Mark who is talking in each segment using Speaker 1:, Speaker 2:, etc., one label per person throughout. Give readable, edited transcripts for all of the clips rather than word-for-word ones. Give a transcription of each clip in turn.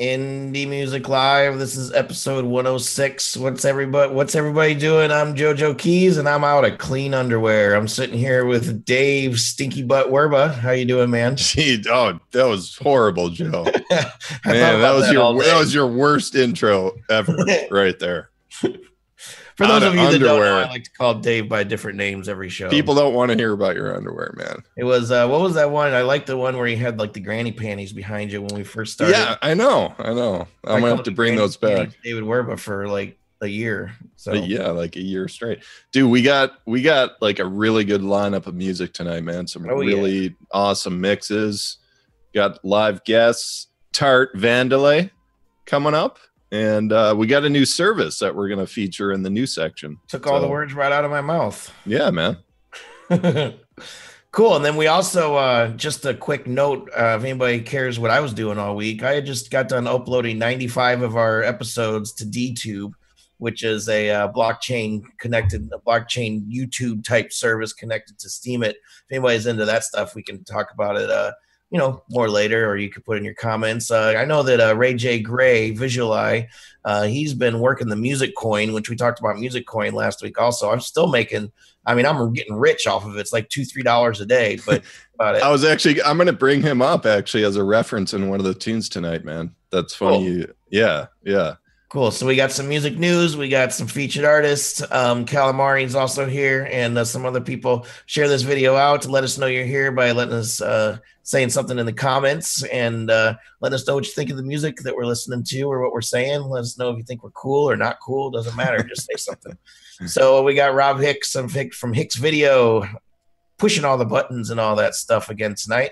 Speaker 1: Indie Music Live. This is episode 106. What's everybody doing? I'm JoeJoeKeys, and I'm out of clean underwear. I'm sitting here with Dave Stinky Butt Werba. How you doing, man?
Speaker 2: Gee, oh, that was horrible, Joe. Man, that was your worst intro ever, right there.
Speaker 1: For those of you that don't know, I like to call Dave by different names every show.
Speaker 2: People don't want to hear about your underwear, man.
Speaker 1: It was what was that one? I like the one where he had like the granny panties behind you when we first started.
Speaker 2: Yeah, I know. I'm gonna have to bring those back.
Speaker 1: David Werba for like a year. So
Speaker 2: yeah, like a year straight. Dude, we got like a really good lineup of music tonight, man. Some really awesome mixes. Got live guests, Tart Vandelay coming up. And we got a new service that we're going to feature in the new section.
Speaker 1: Took all the words right out of my mouth.
Speaker 2: Yeah, man.
Speaker 1: Cool. And then we also, just a quick note, if anybody cares what I was doing all week, I had just got done uploading 95 of our episodes to DTube, which is a blockchain YouTube type service connected to Steemit. If anybody's into that stuff, we can talk about it more later, or you could put in your comments. I know that Ray J. Gray, Visuali, he's been working the music coin, which we talked about music coin last week also. I'm still making, I'm getting rich off of it. It's like $2-3 a day, but about it.
Speaker 2: I'm going to bring him up actually as a reference in one of the tunes tonight, man. That's funny. Cool. Yeah.
Speaker 1: Cool. So we got some music news. We got some featured artists. Calamari's also here, and some other people. Share this video out to let us know you're here by letting us saying something in the comments, and let us know what you think of the music that we're listening to or what we're saying. Let us know if you think we're cool or not cool. Doesn't matter. Just say something. So we got Rob Hicks from Hixvideo pushing all the buttons and all that stuff again tonight.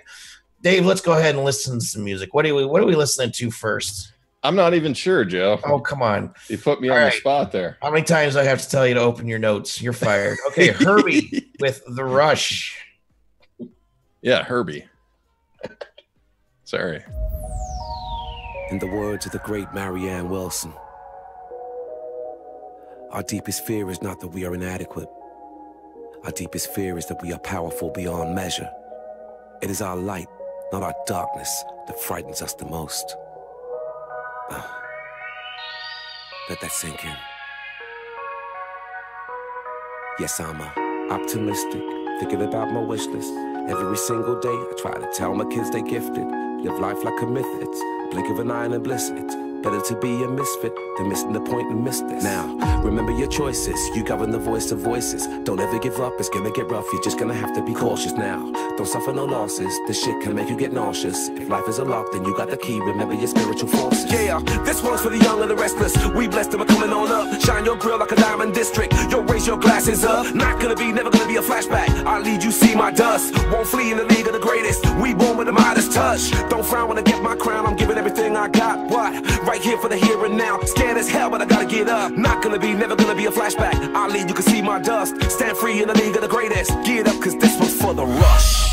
Speaker 1: Dave, let's go ahead and listen to some music. What are we listening to first?
Speaker 2: I'm not even sure, Joe.
Speaker 1: Oh, come on.
Speaker 2: You put me on the spot there.
Speaker 1: How many times do I have to tell you to open your notes? You're fired. Okay, Herbie with The Rush.
Speaker 2: Yeah, Herbie. Sorry.
Speaker 3: In the words of the great Marianne Wilson, our deepest fear is not that we are inadequate. Our deepest fear is that we are powerful beyond measure. It is our light, not our darkness, that frightens us the most. Let that sink in. Yes, I'm optimistic, thinking about my wish list. Every single day, I try to tell my kids they gifted. Live life like a myth, it's a blink of an eye and a bliss. It's better to be a misfit than missing the point and miss this. Now, remember your choices, you govern the voice of voices. Don't ever give up, it's gonna get rough, you're just gonna have to be cautious now. Don't suffer no losses, this shit can make you get nauseous. If life is a lock, then you got the key, remember your spiritual forces. Yeah, this one's for the young and the restless. We blessed them, coming on up. Shine your grill like a diamond district. Yo, raise your glasses up. Not gonna be, never gonna be a flashback. I'll lead you, see my dust. Won't flee in the league of the greatest. We born with a modest touch. Don't frown when I get my crown, I'm giving everything I got. What? Right here for the here and now. Scared as hell, but I gotta get up. Not gonna be, never gonna be a flashback. I'll lead, you can see my dust. Stand free in the league of the greatest. Get up, cause this one's for the rush.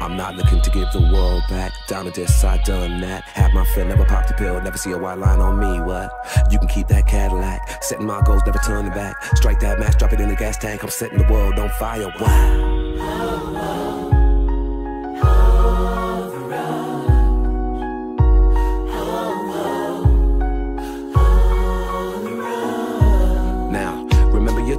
Speaker 3: I'm not looking to get give the world back. Down to this, I done that. Had my fill, never popped a pill, never see a white line on me, what? You can keep that Cadillac. Setting my goals, never turning back. Strike that match, drop it in the gas tank. I'm setting the world on fire, wow.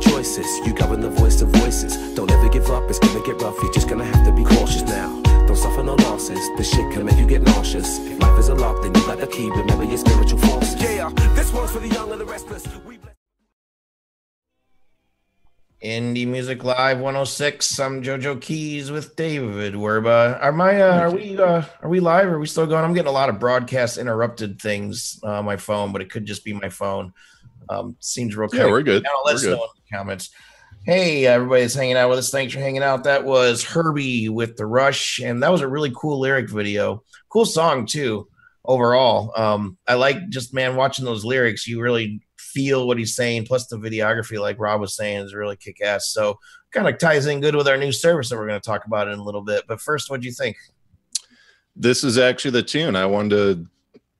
Speaker 3: Choices, you govern the voice of voices. Don't ever give up, it's gonna get rough. You're just gonna have to be cautious now. Don't suffer no losses, this shit can make you get nauseous. If life is a lock, then you got the key. Remember your spiritual forces. Yeah, this one's for the young and the restless.
Speaker 1: Indie Music Live 106. I'm JoeJoeKeys with David Werba. Are we live? Are we still going? I'm getting a lot of broadcast interrupted things on my phone, but it could just be my phone. Seems real quick.
Speaker 2: Yeah, we're good.
Speaker 1: Now let us know in the comments. Hey, everybody that's hanging out with us. Thanks for hanging out. That was Herbie with The Rush, and that was a really cool lyric video. Cool song, too, overall. I like just, man, watching those lyrics. You really feel what he's saying, plus the videography, like Rob was saying, is really kick-ass. So kind of ties in good with our new service that we're going to talk about in a little bit. But first, what do you think?
Speaker 2: This is actually the tune. I wanted to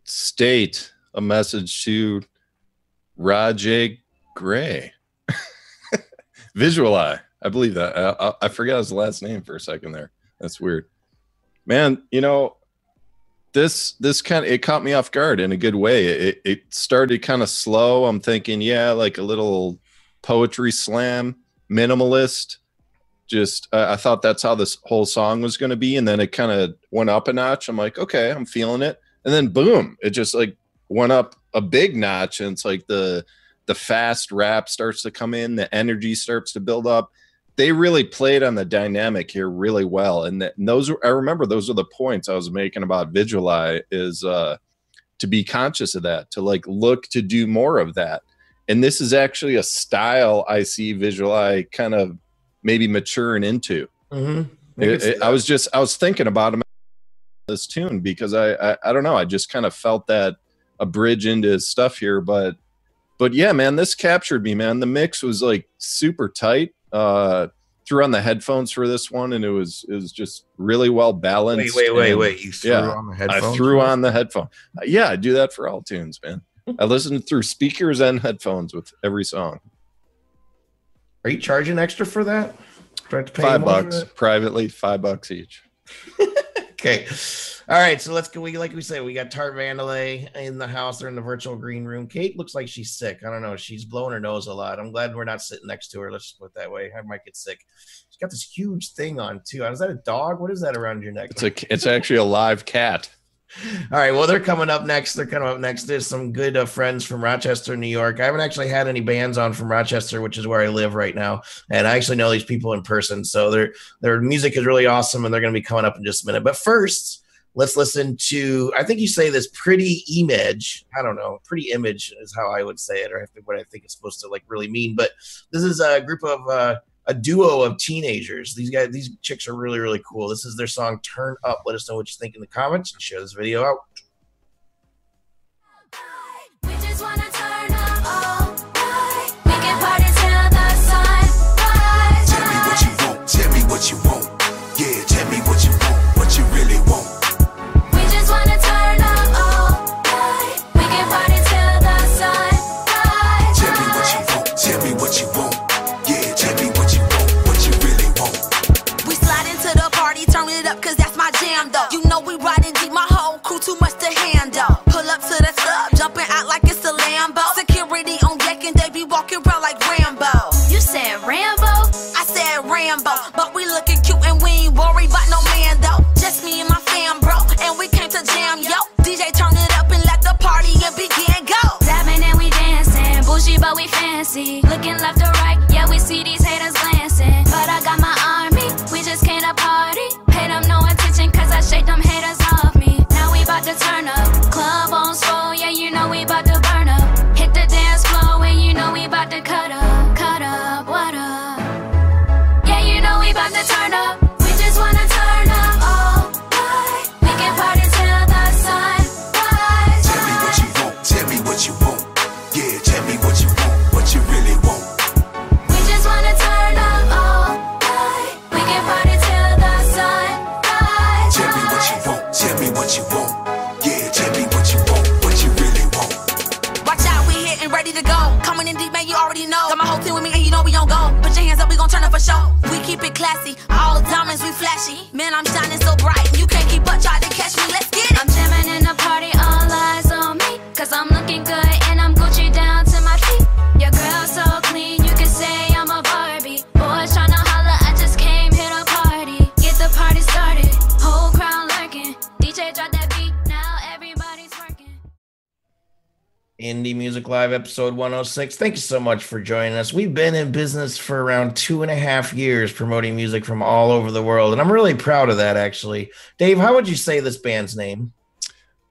Speaker 2: state a message to Rajay Gray. Visualize. I believe that. I forgot his last name for a second there. That's weird. Man, you know, this kind of, it caught me off guard in a good way. It started kind of slow. I'm thinking, yeah, like a little poetry slam, minimalist. Just, I thought that's how this whole song was going to be. And then it kind of went up a notch. I'm like, okay, I'm feeling it. And then boom, it just like went up a big notch. And it's like the fast rap starts to come in, the energy starts to build up. They really played on the dynamic here really well. And those, I remember those are the points I was making about Visualize, is to be conscious of that, to like look to do more of that. And this is actually a style I see Visualize kind of maybe maturing into. Mm-hmm. I was thinking about him this tune because I don't know, I just kind of felt that a bridge into his stuff here, but yeah, man, this captured me, man. The mix was like super tight. Threw on the headphones for this one, and it was just really well balanced.
Speaker 1: Wait! You threw on the headphones?
Speaker 2: I threw on the headphone. Yeah, I do that for all tunes, man. I listen through speakers and headphones with every song.
Speaker 1: Are you charging extra for that? Do I have to pay
Speaker 2: $5 privately, $5 each.
Speaker 1: Okay. All right, so let's go. Like we said, we got Tart Vandelay in the house. They're in the virtual green room. Kate looks like she's sick. I don't know. She's blowing her nose a lot. I'm glad we're not sitting next to her. Let's just put it that way. I might get sick. She's got this huge thing on, too. Is that a dog? What is that around your neck?
Speaker 2: It's actually a live cat.
Speaker 1: All right, well, they're coming up next. There's some good friends from Rochester, New York. I haven't actually had any bands on from Rochester, which is where I live right now. And I actually know these people in person. So their music is really awesome, and they're going to be coming up in just a minute. But first, let's listen to, I think you say this, Pretti Emage. I don't know. Pretti Emage is how I would say it, or what I think it's supposed to like really mean. But this is a group of a duo of teenagers. These chicks are really, really cool. This is their song Turn Up. Let us know what you think in the comments and share this video out.
Speaker 4: We just wanna turn up all night. We can party till the sunrise.
Speaker 5: Tell me what you want. Tell me what you want. Yeah, tell me what you want. What you really want.
Speaker 4: We just wanna turn up all night. We can party till the sunrise.
Speaker 5: Tell me what you want. Tell me what you want. Yeah, tell me what you want. What you really want.
Speaker 4: We slide into the party, turn it up, cause that's my jam though. You know we riding deep, my whole crew too much. in deep, man, you already know. Got my whole team with me, and you know we on go. Put your hands up, we gon' turn up for show. We keep it classy, all diamonds, we flashy. Man, I'm shining so bright, you can't keep up, try to catch me, let's get it. I'm jamming in the party, all eyes on me. Cause I'm looking good, and I'm Gucci down to my feet. Your girl so clean, you can say I'm a Barbie. Boys tryna holla, I just came here to party. Get the party started, whole crowd lurking. DJ drop that beat, now everybody's working.
Speaker 1: Indie Music Live episode 106. Thank you so much for joining us. We've been in business for around 2.5 years promoting music from all over the world, and I'm really proud of that, actually. Dave, how would you say this band's name?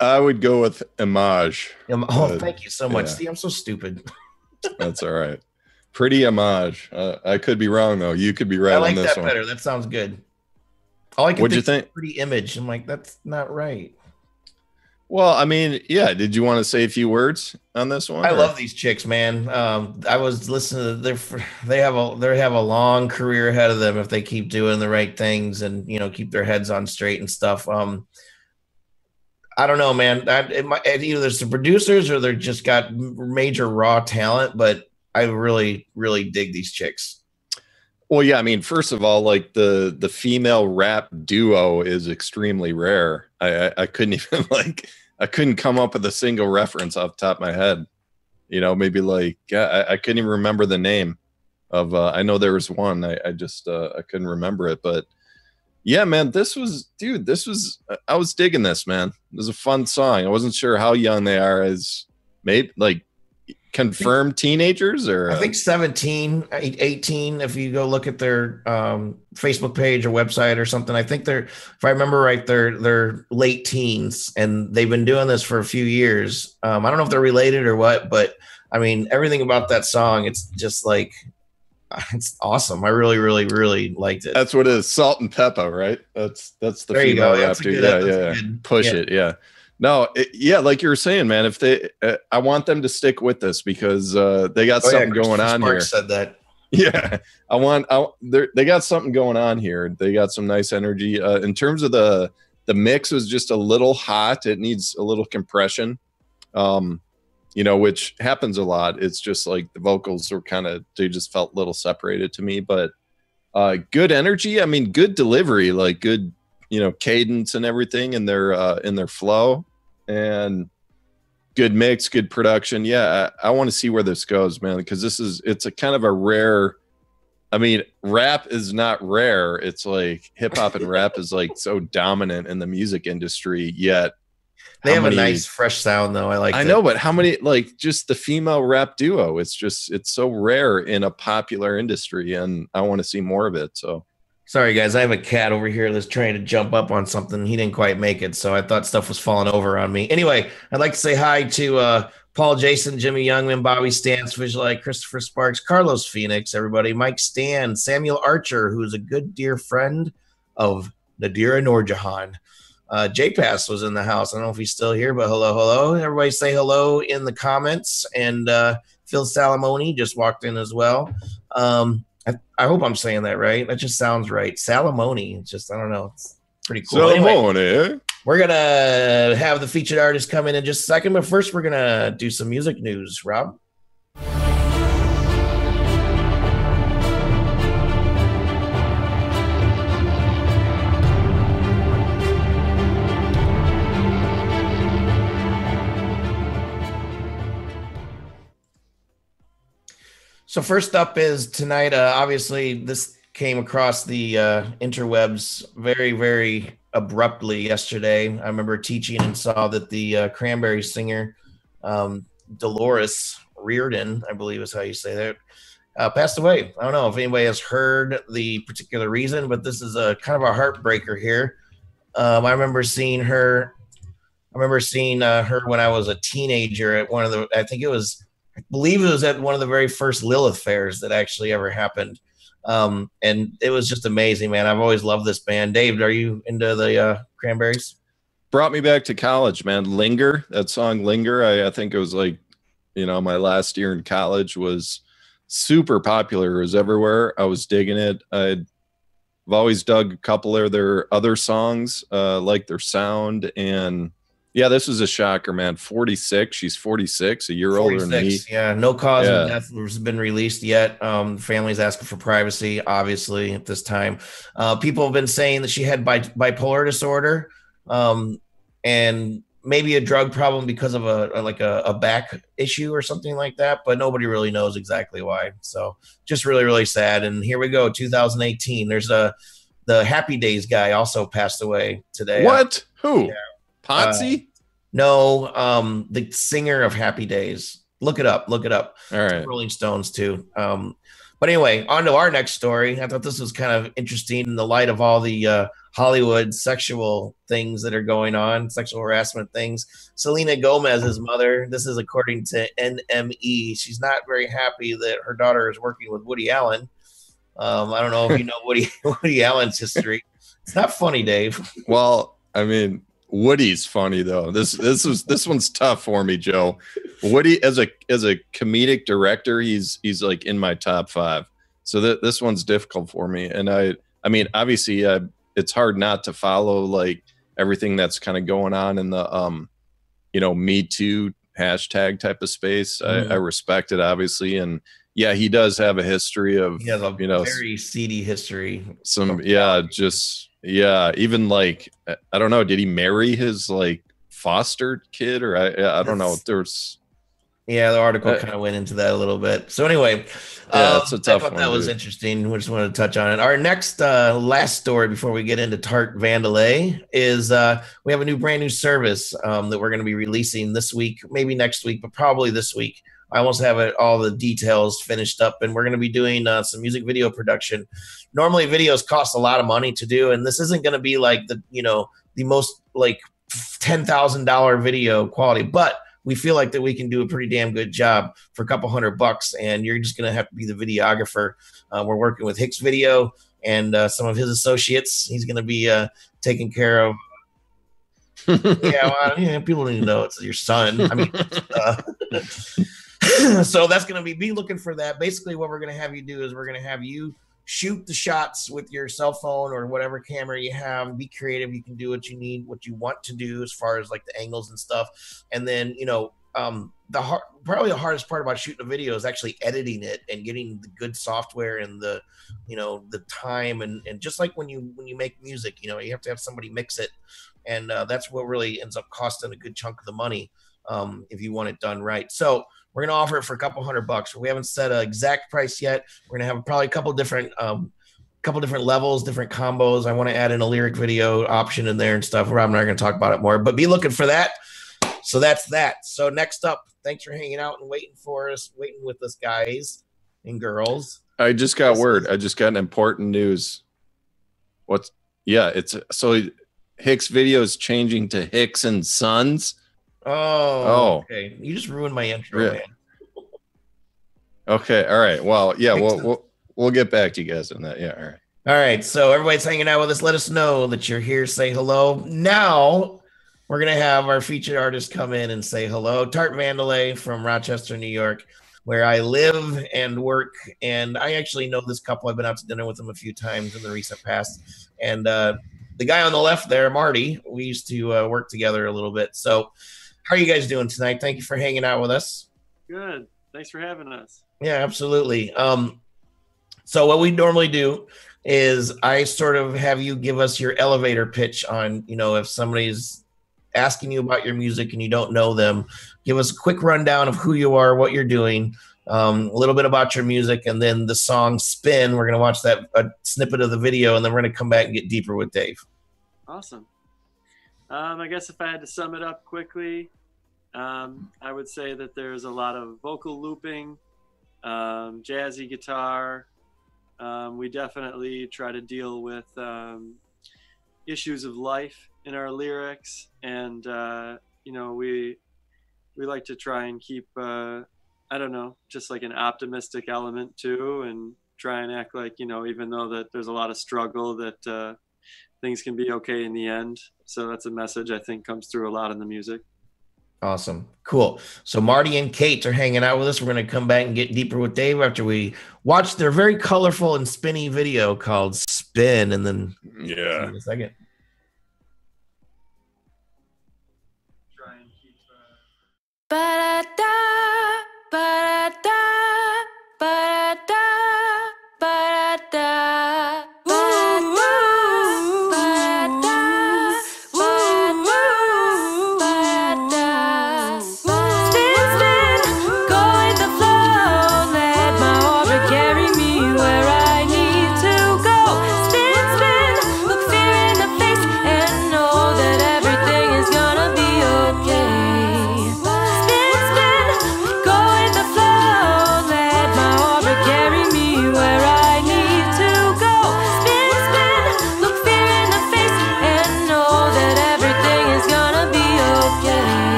Speaker 2: I would go with Emage.
Speaker 1: Oh, thank you so much.
Speaker 2: Yeah.
Speaker 1: See, I'm so stupid.
Speaker 2: That's all right. Pretti Emage. I could be wrong, though. You could be right
Speaker 1: I like
Speaker 2: on this
Speaker 1: that
Speaker 2: one.
Speaker 1: better. That sounds good. All I can
Speaker 2: What'd you
Speaker 1: think
Speaker 2: think?
Speaker 1: is Pretti Image. I'm like, that's not right.
Speaker 2: Well, I mean, yeah. Did you want to say a few words on this one?
Speaker 1: I
Speaker 2: or?
Speaker 1: love these chicks, man. I was listening to they have a long career ahead of them if they keep doing the right things and keep their heads on straight and stuff. I don't know, man. Either there's the producers or they're just got major raw talent, but I really, really dig these chicks.
Speaker 2: Well, yeah. I mean, first of all, like the female rap duo is extremely rare. I couldn't even I couldn't come up with a single reference off the top of my head. Maybe I couldn't even remember the name of. I know there was one. I just I couldn't remember it, but. Yeah, man, I was digging this, man. It was a fun song. I wasn't sure how young they are, as maybe confirmed teenagers or
Speaker 1: I think 17, 18, if you go look at their Facebook page or website or something. I think if I remember right, they're late teens and they've been doing this for a few years. I don't know if they're related or what, but I mean, everything about that song, it's just like, it's awesome. I really, really, really liked it.
Speaker 2: That's what it is. Salt and pepper, right? That's the
Speaker 1: there
Speaker 2: female rap dude. Yeah. Push it. Yeah. No, like you were saying, man, if they, I want them to stick with this because they got something going on here.
Speaker 1: Said that.
Speaker 2: Yeah. They got something going on here. They got some nice energy. In terms of the mix was just a little hot. It needs a little compression. Which happens a lot. It's just like the vocals were they just felt a little separated to me, but good energy. I mean, good delivery, like good, cadence and everything in their flow, and good mix, good production. Yeah. I want to see where this goes, man, because it's a kind of a rare, I mean, rap is not rare. It's like hip hop and rap is like so dominant in the music industry, yet
Speaker 1: they have a nice fresh sound though. I
Speaker 2: know, but how many, just the female rap duo, it's so rare in a popular industry, and I want to see more of it. So
Speaker 1: sorry guys, I have a cat over here that's trying to jump up on something. He didn't quite make it, so I thought stuff was falling over on me. Anyway, I'd like to say hi to Paul Jason, Jimmy Youngman, Bobby Stance, Visualite, Christopher Sparks, Carlos Phoenix, everybody, Mike Stan, Samuel Archer, who's a good dear friend of Nadira Noorjahan. J-Pass was in the house. I don't know if he's still here, but hello. Everybody say hello in the comments. And Phil Salamoni just walked in as well. I hope I'm saying that right. That just sounds right. Salamoni. It's just, I don't know. It's pretty cool.
Speaker 2: Salamoni,
Speaker 1: anyway, we're going to have the featured artist come in just a second. But first, we're going to do some music news. Rob? So first up is tonight, obviously this came across the interwebs very, very abruptly yesterday. I remember teaching and saw that the Cranberry singer, Dolores Reardon, I believe is how you say that, passed away. I don't know if anybody has heard the particular reason, but this is a kind of a heartbreaker here. I remember seeing her when I was a teenager at one of the, I believe it was at one of the very first Lilith fairs that actually ever happened. And it was just amazing, man. I've always loved this band. Dave, are you into the Cranberries?
Speaker 2: Brought me back to college, man. Linger, that song Linger. I think it was my last year in college, was super popular. It was everywhere. I was digging it. I've always dug a couple of their other songs, like their sound, and Yeah, this was a shocker, man. 46. She's 46, a year older than me.
Speaker 1: Yeah, no cause of death has been released yet. Family's asking for privacy, obviously, at this time. People have been saying that she had bipolar disorder, and maybe a drug problem because of a back issue or something like that, but nobody really knows exactly why. So just really, really sad. And here we go, 2018. There's the Happy Days guy also passed away today.
Speaker 2: What? Who?
Speaker 1: Yeah.
Speaker 2: Potsy?
Speaker 1: No, the singer of Happy Days. Look it up. All right. Rolling Stones too. But anyway, on to our next story. I thought this was kind of interesting in the light of all the Hollywood sexual things that are going on, sexual harassment things. Selena Gomez's mother, this is according to NME, she's not very happy that her daughter is working with Woody Allen. I don't know if you know Woody Allen's history. It's not funny, Dave.
Speaker 2: Well, I mean, Woody's funny though. This one's tough for me, Joe. Woody as a comedic director, he's like in my top 5. So this one's difficult for me. And I mean, obviously, it's hard not to follow like everything that's kind of going on in the Me Too hashtag type of space. I respect it, obviously, and yeah, he does have a history of
Speaker 1: very seedy history.
Speaker 2: Even like I don't know, did he marry his like foster kid or I don't know.
Speaker 1: The article kind of went into that a little bit. So anyway,
Speaker 2: it's a tough one.
Speaker 1: That was interesting. We just wanted to touch on it. Our next last story before we get into Tart Vandelay is we have a brand new service that we're going to be releasing this week, maybe next week, but probably this week. I almost have all the details finished up, and we're going to be doing some music video production. Normally, videos cost a lot of money to do, and this isn't going to be like the most like $10,000 video quality, but we feel like that we can do a pretty damn good job for a couple $100, and you're just going to have to be the videographer. We're working with Hixvideo and some of his associates. He's going to be taking care of. People need to know it's your son. I mean, so that's going to be looking for that. Basically, what we're going to have you do is we're going to have you shoot the shots with your cell phone or whatever camera you have. Be creative. You can do what you need, what you want to do as far as like the angles and stuff. And then, probably the hardest part about shooting a video is actually editing it and getting the good software and the time. And just like when you make music, you have to have somebody mix it. And that's what really ends up costing a good chunk of the money if you want it done right. So we're going to offer it for a couple $100. We haven't set an exact price yet. We're going to have probably a couple different levels, different combos. I want to add in a lyric video option in there and stuff. Rob and I are going to talk about it more, but be looking for that. So that's that. So next up, thanks for hanging out and waiting with us, guys and girls.
Speaker 2: I just got word. I just got important news. Hixvideo is changing to Hicks and Sons.
Speaker 1: Oh, okay. You just ruined my intro, man.
Speaker 2: Okay, all right. Well, yeah, we'll get back to you guys on that. Yeah, all right.
Speaker 1: All right. So everybody's hanging out with us. Let us know that you're here. Say hello. Now we're gonna have our featured artist come in and say hello. Tart Vandelay from Rochester, New York, where I live and work. And I actually know this couple. I've been out to dinner with them a few times in the recent past. And the guy on the left there, Marty, we used to work together a little bit. So how are you guys doing tonight? Thank you for hanging out with us.
Speaker 6: Good. Thanks for having us.
Speaker 1: Yeah, absolutely. So what we normally do is I sort of have you give us your elevator pitch on, if somebody's asking you about your music and you don't know them, give us a quick rundown of who you are, what you're doing, a little bit about your music, and then the song Spin. We're going to watch a snippet of the video, and then we're going to come back and get deeper with Dave.
Speaker 6: Awesome. I guess if I had to sum it up quickly, I would say that there's a lot of vocal looping, jazzy guitar. We definitely try to deal with issues of life in our lyrics, and we like to try and keep just like an optimistic element too, and try and act like even though that there's a lot of struggle, that things can be okay in the end. So that's a message I think comes through a lot in the music.
Speaker 1: Awesome. Cool. So Marty and Kate are hanging out with us. We're going to come back and get deeper with Dave after we watch their very colorful and spinny video called Spin. And then
Speaker 2: in
Speaker 1: a second.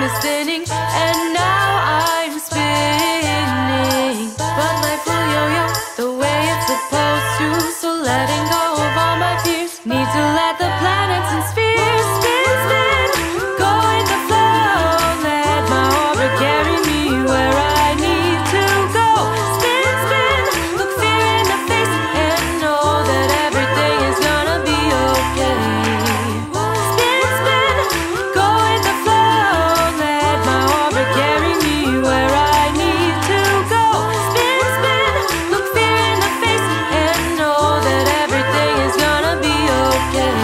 Speaker 4: is thinning, and now I'm spinning. But life will yo-yo the way it's supposed to. So letting go of all my fears, need to let the planets and spheres spin, spin. Go with the flow, let my orbit carry me where I need to go. Spin, spin, look fear in the face and know that everything is gonna be okay. Spin, spin, go with the flow, let my orbit carry me where I need to go. Spin, spin, look fear in the face and know that everything is gonna be okay.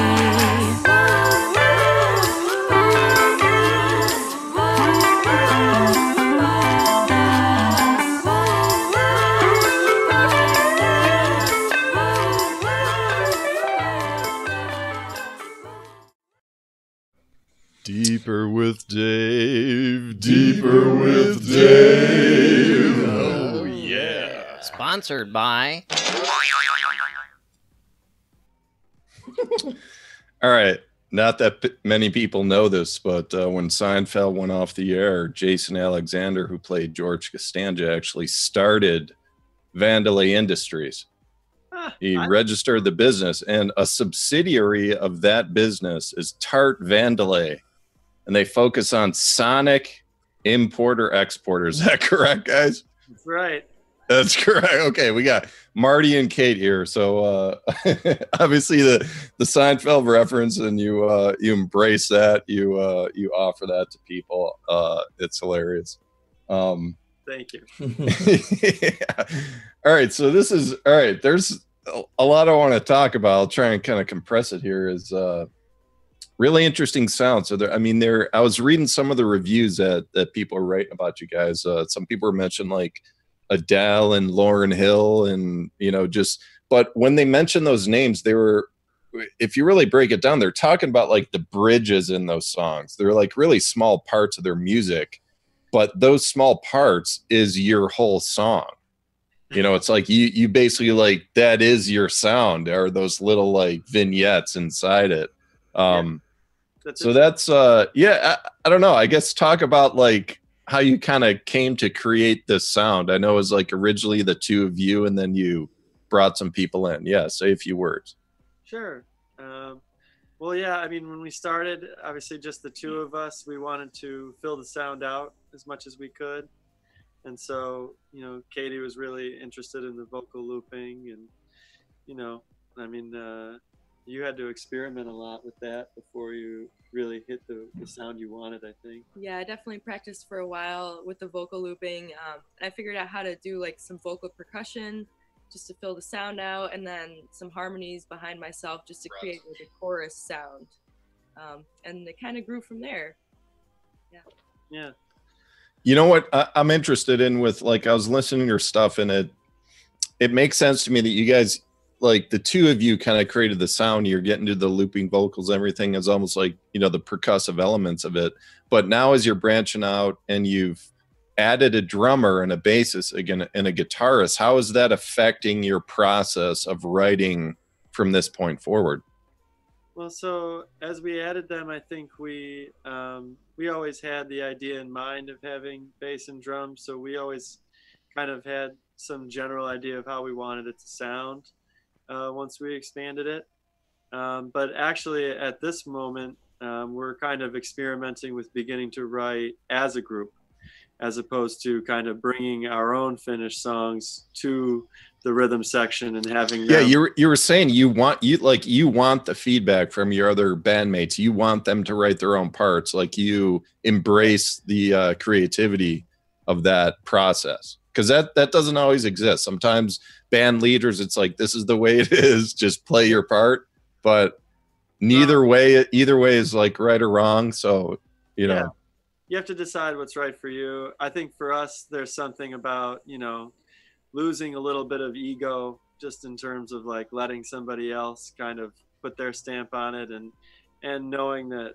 Speaker 2: Deeper with Dave. Deeper with Dave. Oh, yeah.
Speaker 7: Sponsored by.
Speaker 2: All right. Not that many people know this, but when Seinfeld went off the air, Jason Alexander, who played George Costanza, actually started Vandelay Industries. He registered the business, and a subsidiary of that business is Tart Vandelay, and they focus on sonic importer-exporter. Is that correct, guys?
Speaker 6: That's right.
Speaker 2: That's correct. Okay, we got Marty and Kate here. So obviously the Seinfeld reference, and you embrace that. You offer that to people. It's hilarious.
Speaker 6: Thank you.
Speaker 2: Yeah. All right, so this is all right. There's a lot I want to talk about. I'll try and kind of compress it here. Is really interesting sound. So I was reading some of the reviews that people are writing about you guys. Some people were mentioning like Adele and Lauryn Hill, and but when they mentioned those names, they were, if you really break it down, they're talking about like the bridges in those songs. They're like really small parts of their music, but those small parts is your whole song. It's like you basically like, that is your sound, or those little like vignettes inside it. That's I don't know. I guess talk about like how you kind of came to create this sound. I know it was like originally the two of you, and then you brought some people in. Yeah, say a few words.
Speaker 6: Sure. Well, yeah, I mean, when we started, obviously just the two of us, we wanted to fill the sound out as much as we could. And so, Katie was really interested in the vocal looping, and, you had to experiment a lot with that before you really hit the sound you wanted, I think.
Speaker 8: Yeah, I definitely practiced for a while with the vocal looping. And I figured out how to do like some vocal percussion just to fill the sound out, and then some harmonies behind myself just to create like a chorus sound. And it kind of grew from there. Yeah.
Speaker 6: Yeah.
Speaker 2: You know what I'm interested in with, like, I was listening to your stuff, and it makes sense to me that you guys, like the two of you kind of created the sound. You're getting to the looping vocals, everything is almost like, the percussive elements of it. But now as you're branching out and you've added a drummer and a bassist again and a guitarist, how is that affecting your process of writing from this point forward?
Speaker 6: Well, so as we added them, I think we always had the idea in mind of having bass and drums. So we always kind of had some general idea of how we wanted it to sound once we expanded it. But actually at this moment, we're kind of experimenting with beginning to write as a group, as opposed to kind of bringing our own finished songs to the rhythm section and having them.
Speaker 2: Yeah, you were saying you want the feedback from your other bandmates. You want them to write their own parts. Like, you embrace the creativity of that process, because that doesn't always exist. Sometimes band leaders, it's like, this is the way it is, just play your part. But either way is like right or wrong. So you
Speaker 6: have to decide what's right for you. I think for us, there's something about losing a little bit of ego, just in terms of like letting somebody else kind of put their stamp on it, and knowing that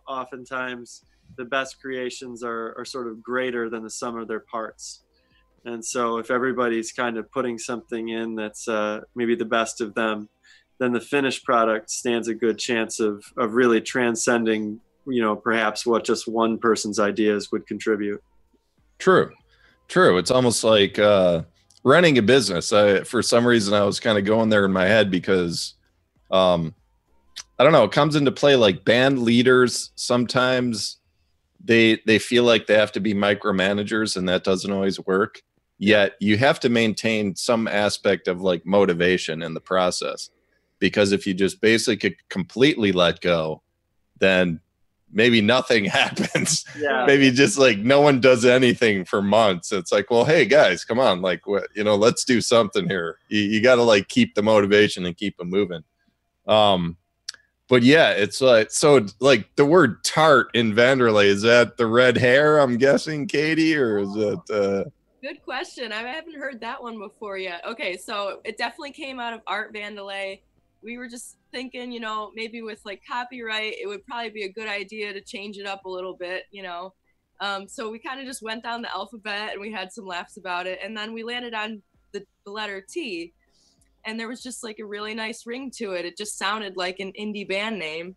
Speaker 6: oftentimes the best creations are sort of greater than the sum of their parts. And so if everybody's kind of putting something in that's maybe the best of them, then the finished product stands a good chance of really transcending perhaps what just one person's ideas would contribute.
Speaker 2: True. It's almost like running a business. For some reason, I was kind of going there in my head because I don't know, it comes into play like band leaders. Sometimes they feel like they have to be micromanagers, and that doesn't always work. Yet you have to maintain some aspect of like motivation in the process, because if you just basically completely let go, then maybe nothing happens. Yeah. Maybe just like no one does anything for months. It's like, well, hey guys, come on, like what, let's do something here. You got to like keep the motivation and keep them moving. But yeah, it's like, so like the word tart in Vandelay, is that the red hair, I'm guessing, Katie, or is it
Speaker 8: Good question. I haven't heard that one before yet. Okay, so it definitely came out of Tart Vandelay. We were just thinking, maybe with like copyright, it would probably be a good idea to change it up a little bit, So we kind of just went down the alphabet and we had some laughs about it. And then we landed on the letter T. And there was just like a really nice ring to it. It just sounded like an indie band name.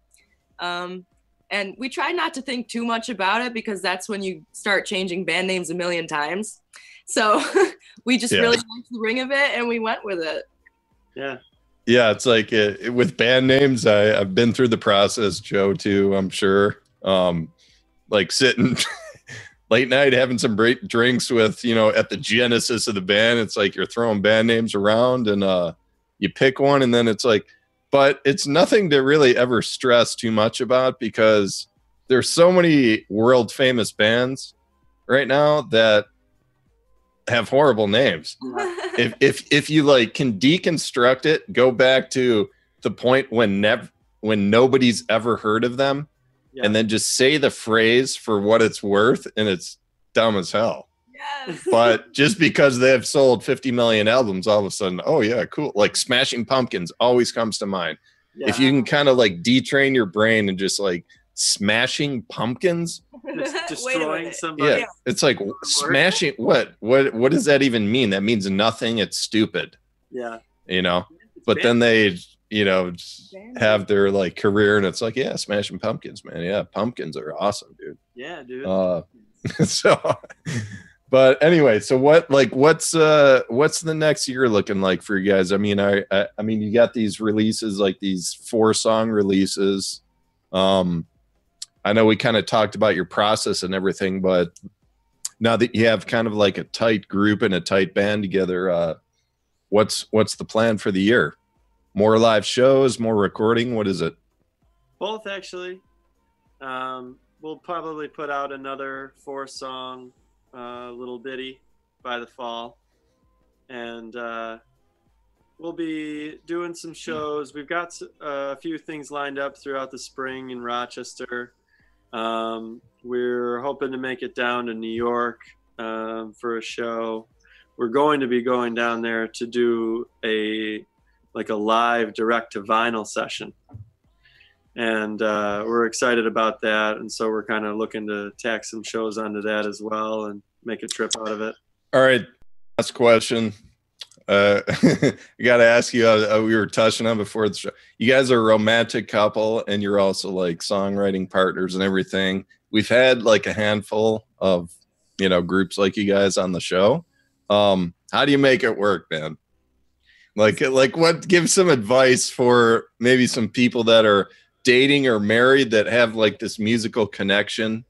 Speaker 8: And we tried not to think too much about it, because that's when you start changing band names a million times. So we just really liked the ring of it and we went with it.
Speaker 6: Yeah.
Speaker 2: Yeah, it's like with band names, I've been through the process, Joe, too, I'm sure. Like sitting late night having some great drinks with, at the genesis of the band. It's like you're throwing band names around and you pick one, and then it's like, but it's nothing to really ever stress too much about, because there's so many world famous bands right now that have horrible names. If you like can deconstruct it, go back to the point when nobody's ever heard of them, and then just say the phrase for what it's worth, and it's dumb as hell.
Speaker 8: Yes.
Speaker 2: But just because they have sold 50 million albums, all of a sudden, oh yeah, cool. Like Smashing Pumpkins always comes to mind. Yeah. If you can kind of like detrain your brain and just like Smashing Pumpkins,
Speaker 6: destroying somebody.
Speaker 2: Yeah, it's like smashing. What does that even mean? That means nothing. It's stupid.
Speaker 6: Yeah,
Speaker 2: But then they, have their like career, and it's like, yeah, Smashing Pumpkins, man. Yeah, pumpkins are awesome, dude.
Speaker 6: Yeah, dude.
Speaker 2: So, but anyway, so what's the next year looking like for you guys? I mean, I mean, you got these releases, like these 4-song releases. I know we kind of talked about your process and everything, but now that you have kind of like a tight group and a tight band together, what's the plan for the year? More live shows, more recording? What is it?
Speaker 6: Both, actually. We'll probably put out another 4-song little ditty by the fall. And we'll be doing some shows. We've got a few things lined up throughout the spring in Rochester. We're hoping to make it down to New York for a show. We're going to be going down there to do a live direct to vinyl session, and we're excited about that. And so we're kind of looking to tack some shows onto that as well and make a trip out of it.
Speaker 2: All right, last question. I got to ask you, we were touching on before the show, you guys are a romantic couple, and you're also like songwriting partners and everything. We've had like a handful of, groups like you guys on the show. How do you make it work, man? Like what, give some advice for maybe some people that are dating or married that have like this musical connection.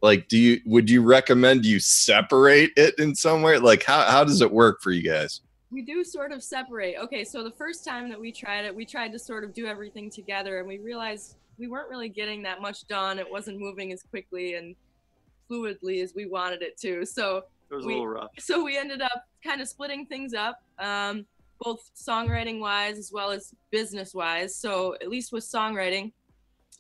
Speaker 2: Like, would you recommend you separate it in some way? Like how does it work for you guys?
Speaker 8: We do sort of separate. Okay, so the first time that we tried it, we tried to sort of do everything together, and we realized we weren't really getting that much done. It wasn't moving as quickly and fluidly as we wanted it to. So
Speaker 6: it was a little rough.
Speaker 8: So we ended up kind of splitting things up, both songwriting wise as well as business wise. So at least with songwriting,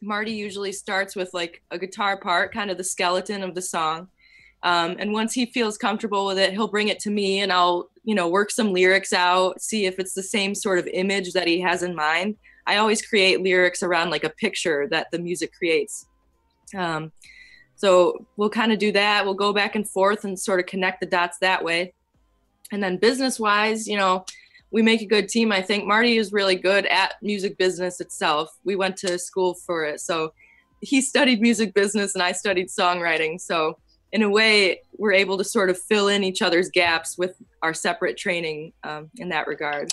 Speaker 8: Marty usually starts with like a guitar part, kind of the skeleton of the song. And once he feels comfortable with it, he'll bring it to me, and I'll, work some lyrics out, see if it's the same sort of image that he has in mind. I always create lyrics around like a picture that the music creates. So we'll kind of do that. We'll go back and forth and sort of connect the dots that way. And then business wise, we make a good team. I think Marty is really good at music business itself. We went to school for it. So he studied music business and I studied songwriting. So in a way, we're able to sort of fill in each other's gaps with our separate training in that regard.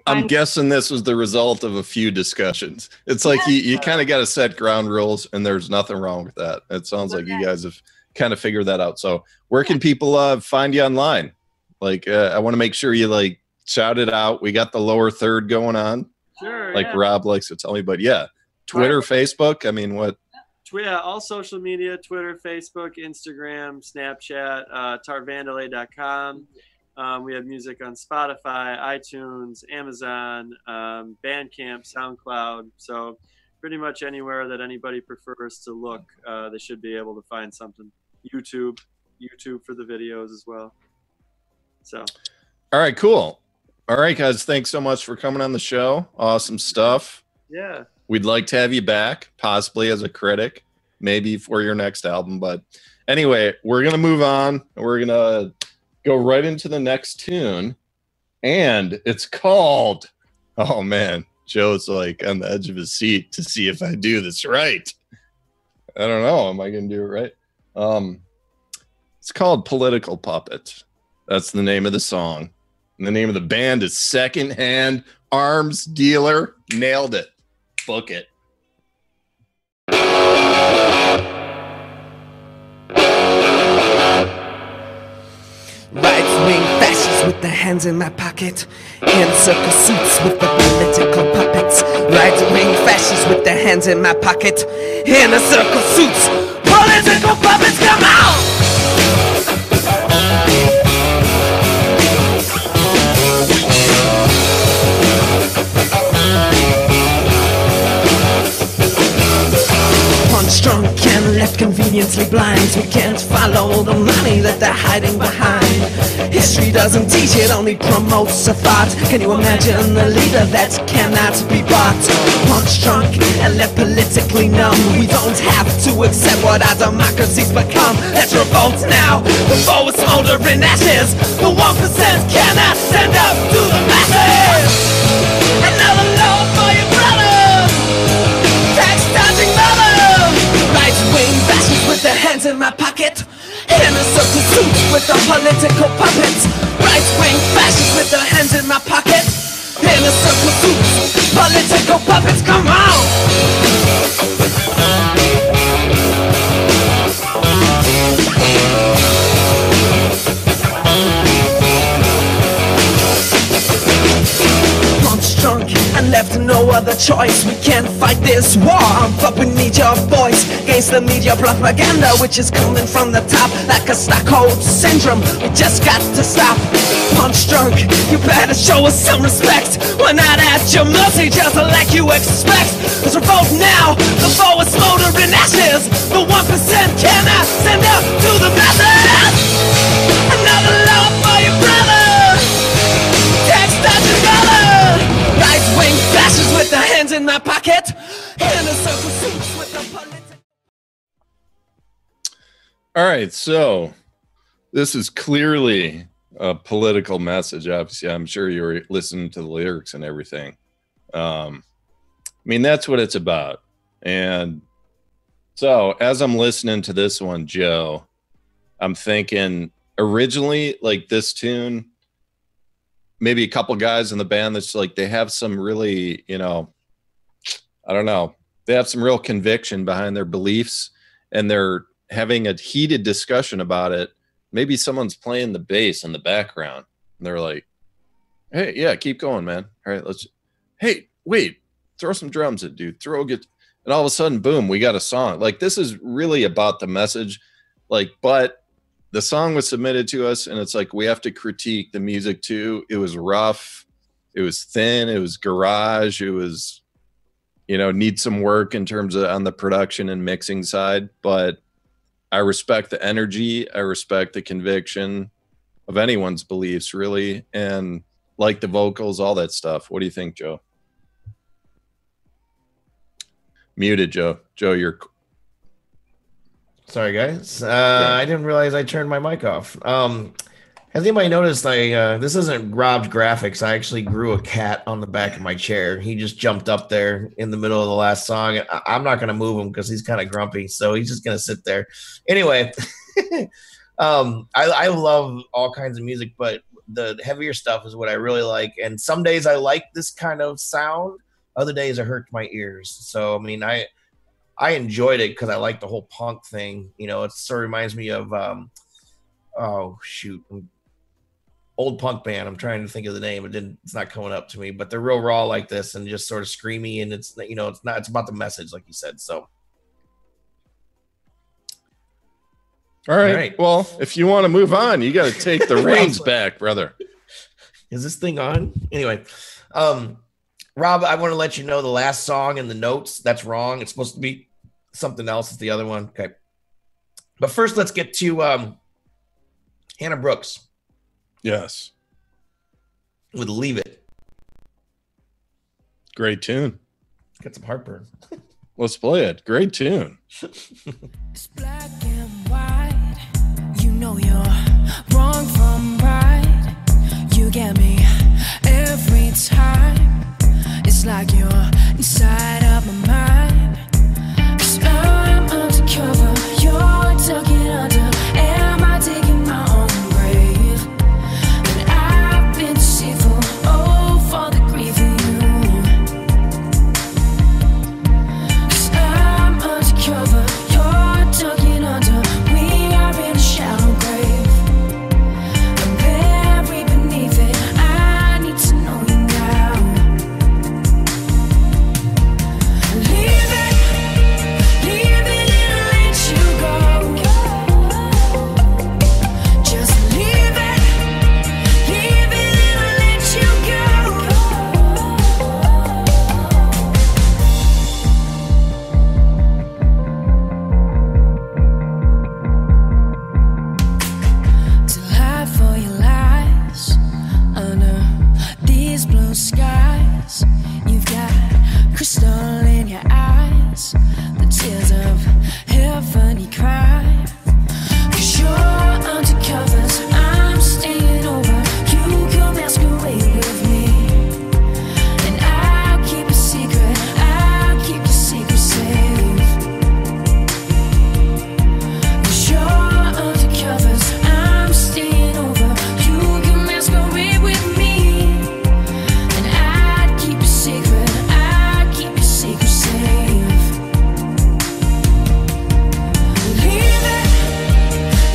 Speaker 2: I'm guessing this was the result of a few discussions. It's like you kind of got to set ground rules, and there's nothing wrong with that. It sounds like you guys have kind of figured that out. So where can people find you online? Like, I want to make sure you like shout it out. We got the lower third going on.
Speaker 6: Sure.
Speaker 2: Like Rob likes to tell me, but yeah, Twitter, Facebook. I mean, what?
Speaker 6: Yeah, all social media, Twitter, Facebook, Instagram, Snapchat, tartvandalay.com. We have music on Spotify, iTunes, Amazon, Bandcamp, SoundCloud. So pretty much anywhere that anybody prefers to look, they should be able to find something. YouTube for the videos as well. So.
Speaker 2: All right, cool. All right, guys, thanks so much for coming on the show. Awesome stuff.
Speaker 6: Yeah.
Speaker 2: We'd like to have you back, possibly as a critic, maybe for your next album. But anyway, we're going to move on. We're going to go right into the next tune. And it's called, oh man, Joe's like on the edge of his seat to see if I do this right. I don't know. Am I going to do it right? It's called Political Puppet. That's the name of the song. And the name of the band is Secondhand Arms Dealer. Nailed it. Book it.
Speaker 7: Right-wing fascists with their hands in my pocket, in circle suits with the political puppets. Right-wing fascists with their hands in my pocket, in a circle suits, political puppets. Come on! Drunk and left conveniently blind. We can't follow the money that they're hiding behind. History doesn't teach, it only promotes a thought. Can you imagine a leader that cannot be bought? Punch drunk and left politically numb. We don't have to accept what our democracy's become. Let's revolt now before it's smoldering ashes. The 1% cannot stand up to the masses. Another law for your brother, tax dodging mother. Right-wing bastards with their hands in my pocket, in a circle suits with the political puppets. Right-wing fascists with their hands in my pocket, in a circle suits, political puppets. Come on! Drunk and left no other choice. We can't fight this war, but we need your voice against the media propaganda, which is coming from the top like a Stockholm syndrome. We just got to stop. Punch drunk, you better show us some respect. We're not at your mercy, just like you expect. Let's revolt now before it's smoldering ashes. The 1% cannot stand up to the masses. Another law for your brother, tax dodging dollar. Right-wing fascists with their hands in my pocket, in a circle suits with the political.
Speaker 2: All right, so this is clearly a political message. Obviously, I'm sure you were listening to the lyrics and everything. I mean, that's what it's about. And so as I'm listening to this one, Joe, I'm thinking originally like this tune, maybe a couple guys in the band that's like, they have some really, you know, I don't know, they have some real conviction behind their beliefs and they're having a heated discussion about it. Maybe someone's playing the bass in the background and they're like, hey, yeah, keep going, man. All right, hey, wait, throw some drums at dude, and all of a sudden, boom, we got a song. Like, this is really about the message. Like, but the song was submitted to us and it's like, we have to critique the music too. It was rough. It was thin. It was garage. It was, you know, need some work in terms of on the production and mixing side, but I respect the energy. I respect the conviction of anyone's beliefs, really. And like the vocals, all that stuff. What do you think, Joe? Muted, Joe. Joe, you're...
Speaker 1: Sorry, guys. I didn't realize I turned my mic off. Has anybody noticed this isn't Rob's graphics? I actually grew a cat on the back of my chair. He just jumped up there in the middle of the last song. I'm not going to move him because he's kind of grumpy, so he's just going to sit there. Anyway, I love all kinds of music, but the heavier stuff is what I really like. And some days I like this kind of sound. Other days it hurts my ears. So, I mean, I enjoyed it because I like the whole punk thing. You know, it sort of reminds me of, old punk band. I'm trying to think of the name. It's not coming up to me, but they're real raw like this and just sort of screamy. And it's, you know, it's about the message, like you said. So.
Speaker 2: All right. Well, if you want to move on, you got to take the reins back, brother.
Speaker 1: Is this thing on? Anyway, Rob, I want to let you know the last song in the notes. That's wrong. It's supposed to be something else. It's the other one. Okay. But first, let's get to Hannah Brooks.
Speaker 2: Yes.
Speaker 1: With Leave It.
Speaker 2: Great tune.
Speaker 1: Got some heartburn.
Speaker 2: Let's play it. Great tune.
Speaker 4: It's black and white. You know you're wrong from right. You get me every time. It's like you're inside of my mind. 'Cause I'm undercover, you're tucking under. Am I digging my own grave? And I've been deceitful, oh, for the grief of you. 'Cause I'm undercover, you're tucking under. We are in a shallow grave. I'm buried beneath it. I need to know you now. Leave it and I'll let you go. Just leave it and I'll let you go. To lie for your lies under these blue skies. You've got crystal in your eyes, the tears of heaven you cry. 'Cause you're undercovers, I'm staying over. You can masquerade with me, and I'll keep a secret. I'll keep your secret safe. 'Cause you're undercovers, I'm staying over. You can masquerade with me, and I'd keep your secret. I'd keep your secret safe. Leave it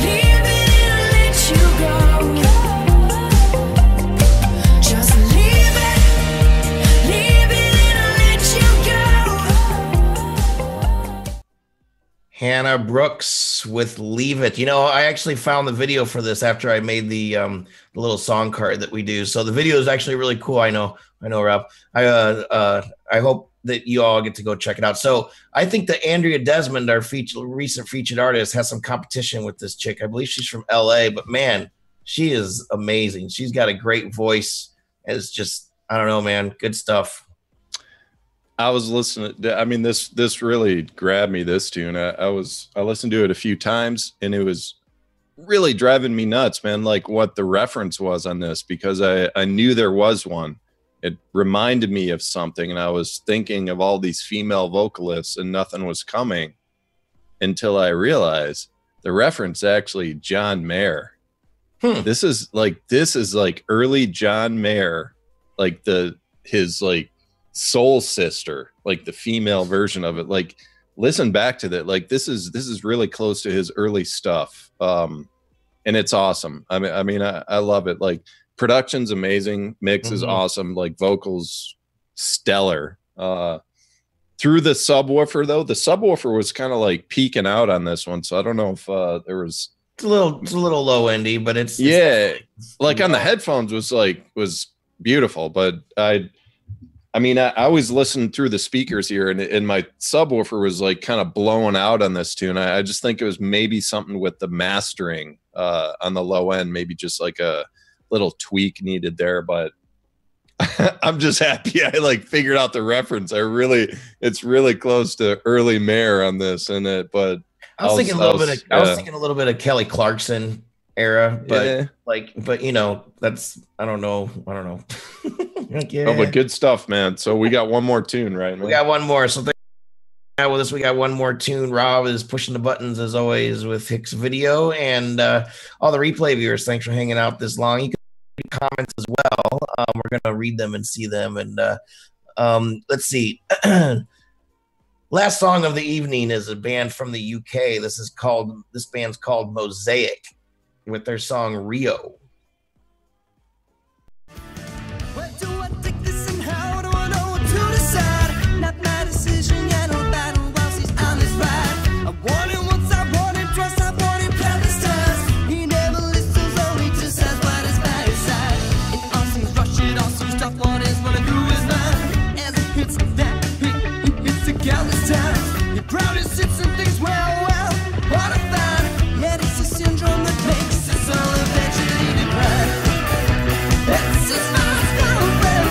Speaker 4: and I'll let you go. Just leave it and I'll let you go.
Speaker 1: Hannah Brooks with Leave It. You know, I actually found the video for this after I made the little song card that we do. So the video is actually really cool. I know, Rob. I hope that you all get to go check it out. So I think that Andrea Desmond, our recent featured artist, has some competition with this chick. I believe she's from LA, but man, she is amazing. She's got a great voice. It's just, I don't know, man, good stuff.
Speaker 2: I was listening. I mean, this really grabbed me, this tune. I listened to it a few times, and it was really driving me nuts, man, like what the reference was on this, because I knew there was one. It reminded me of something, and I was thinking of all these female vocalists, and nothing was coming until I realized the reference actually John Mayer. This is like early John Mayer, like his like soul sister, like the female version of it. Like, listen back to that. Like, this is really close to his early stuff. And it's awesome. I mean, I love it. Like, production's amazing. Mix is awesome. Like, vocals stellar. Through the subwoofer though, the subwoofer was kind of like peeking out on this one. So I don't know if there was,
Speaker 1: it's a little low endy, but it's
Speaker 2: like on the headphones was beautiful. But I always listen through the speakers here, and my subwoofer was like kind of blowing out on this tune. I just think it was maybe something with the mastering on the low end, maybe just like a little tweak needed there. But I'm just happy I like figured out the reference. It's really close to early Mayer on this, and but
Speaker 1: I was thinking a little bit of Kelly Clarkson. era, but
Speaker 2: Yeah.
Speaker 1: but you know, that's I don't know. Yeah.
Speaker 2: Oh, but good stuff, man. So we got one more tune, right? Man?
Speaker 1: We got one more. So with us, we got one more tune. Rob is pushing the buttons as always with Hixvideo, and all the replay viewers. Thanks for hanging out this long. You can leave comments as well. We're gonna read them and see them. And let's see. Last song of the evening is a band from the UK. This band's called Mosaic with their song Rio.
Speaker 7: Where do I take this and how do I know what to decide? Not my decision, yeah, no battle while she's on this ride. I want him once, I want him twice, I want him past the stars. He never listens, only just says what is by his side. It all seems rushed, it all seems tough, what is running through his mind. As he hits that, he hits the countless times. He proudly sits and thinks, well, what a find. Yet it's a syndrome that makes us all eventually decline. It's his mom's girlfriend.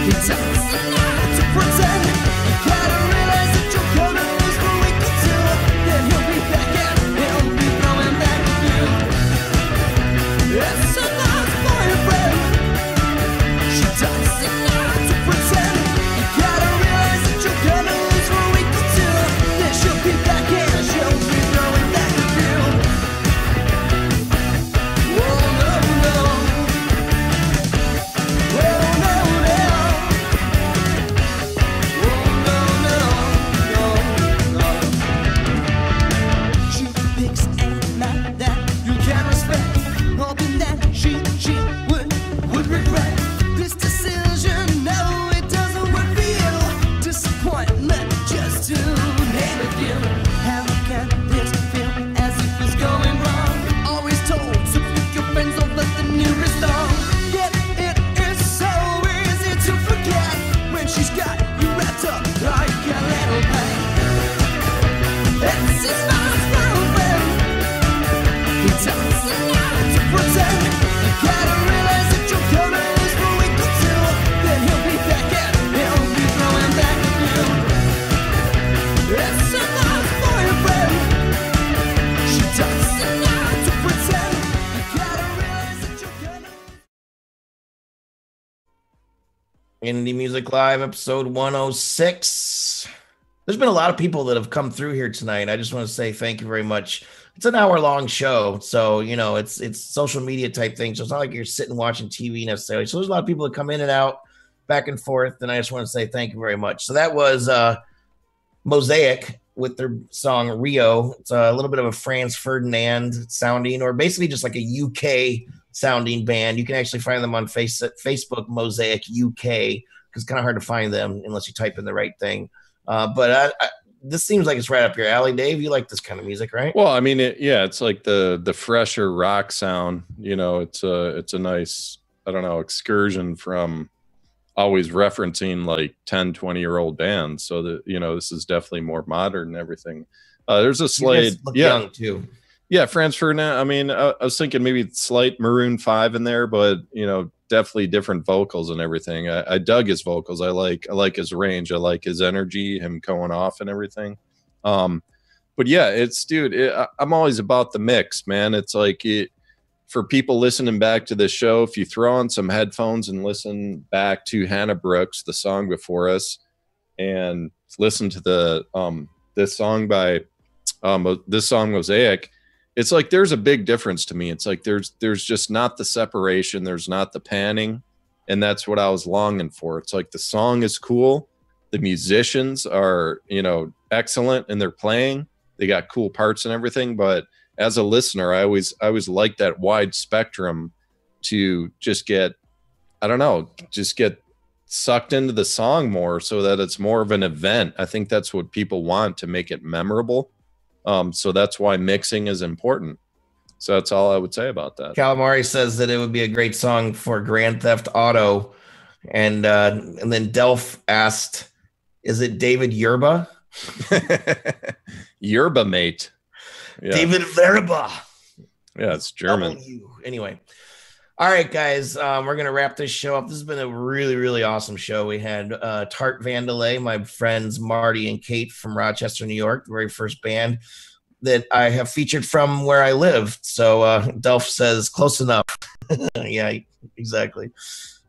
Speaker 7: He tells her not to pretend. You gotta realize that you're gonna lose for a week or two. Then he'll be back and he'll be throwing back at you. It's her mom's boyfriend. She tells her not to pretend. You gotta realize that you're gonna lose for a week or two. Then she'll be back and she'll be throwing back at you. Oh no, no. She picks a man that you can respect, hoping that she would regret this decision. No, it doesn't work for you. Disappointment, just to name a few. How can this feel as if it's going wrong? Always told to pick your friends over the nearest dog. Yet it is so easy to forget when she's got you wrapped up like a little pet. It's his mom's girlfriend. He tells her not to pretend. You gotta realize that you're gonna lose for a week or two. Then he'll be back and he'll be throwing back at you. It's her mom's boyfriend. She tells her not to pretend. You gotta realize that you're gonna.
Speaker 1: Indie Music Live, episode 106. There's been a lot of people that have come through here tonight. I just want to say thank you very much. It's an hour-long show, so you know it's social media type thing. So it's not like you're sitting watching TV necessarily. So there's a lot of people that come in and out, back and forth, and I just want to say thank you very much. So that was Mosaic with their song Rio. It's a little bit of a Franz Ferdinand sounding, or basically just like a UK sounding band. You can actually find them on Facebook, Mosaic UK, because it's kind of hard to find them unless you type in the right thing. But this seems like it's right up your alley, Dave. You like this kind of music, right?
Speaker 2: Well, I mean, it's like the fresher rock sound. You know, it's a nice, I don't know, excursion from always referencing like 10, 20-year-old bands. So that, you know, this is definitely more modern and everything. There's a slight,
Speaker 1: young too.
Speaker 2: Yeah, Franz Ferdinand. I mean, I was thinking maybe slight Maroon 5 in there, but you know, definitely different vocals and everything. I dug his vocals. I like his range. I like his energy, him going off and everything. But yeah, I'm always about the mix, man. It's like for people listening back to this show, if you throw on some headphones and listen back to Hannah Brooks, the song before us, and listen to the this song Mosaic, it's like there's a big difference to me. It's like there's just not the separation, there's not the panning, and that's what I was longing for. It's like the song is cool, the musicians are, you know, excellent in their playing, they got cool parts and everything, but as a listener, I always like that wide spectrum to just get, I don't know, just get sucked into the song more so that it's more of an event. I think that's what people want to make it memorable. So that's why mixing is important. So that's all I would say about that.
Speaker 1: Calamari says that it would be a great song for Grand Theft Auto. And then Delph asked, is it David Werba?
Speaker 2: Werba, mate. Yeah.
Speaker 1: David Werba.
Speaker 2: Yeah, it's German.
Speaker 1: Anyway. All right, guys, we're going to wrap this show up. This has been a really, really awesome show. We had Tart Vandelay, my friends Marty and Kate from Rochester, New York, the very first band. that I have featured from where I live. So Delph says close enough. Yeah, exactly.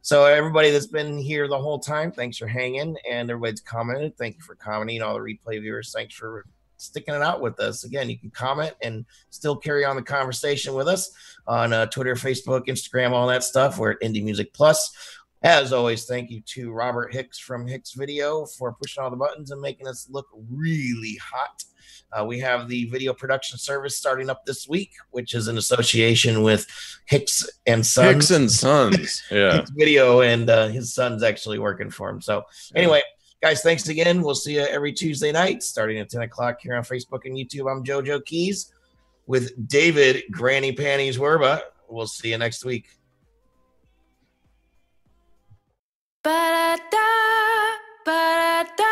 Speaker 1: So everybody that's been here the whole time, thanks for hanging, and everybody's commented. Thank you for commenting. All the replay viewers, thanks for sticking it out with us. Again, you can comment and still carry on the conversation with us on Twitter, Facebook, Instagram, all that stuff. We're at Indie Music Plus. As always, thank you to Robert Hicks from Hixvideo for pushing all the buttons and making us look really hot. We have the video production service starting up this week, which is in association with Hicks and Sons.
Speaker 2: Hicks and Sons, yeah.
Speaker 1: Hixvideo, and his son's actually working for him. So anyway, guys, thanks again. We'll see you every Tuesday night starting at 10 o'clock here on Facebook and YouTube. I'm JoeJoeKeys with David Granny Panties Werba. We'll see you next week.
Speaker 4: Ba-da-da, ba-da-da.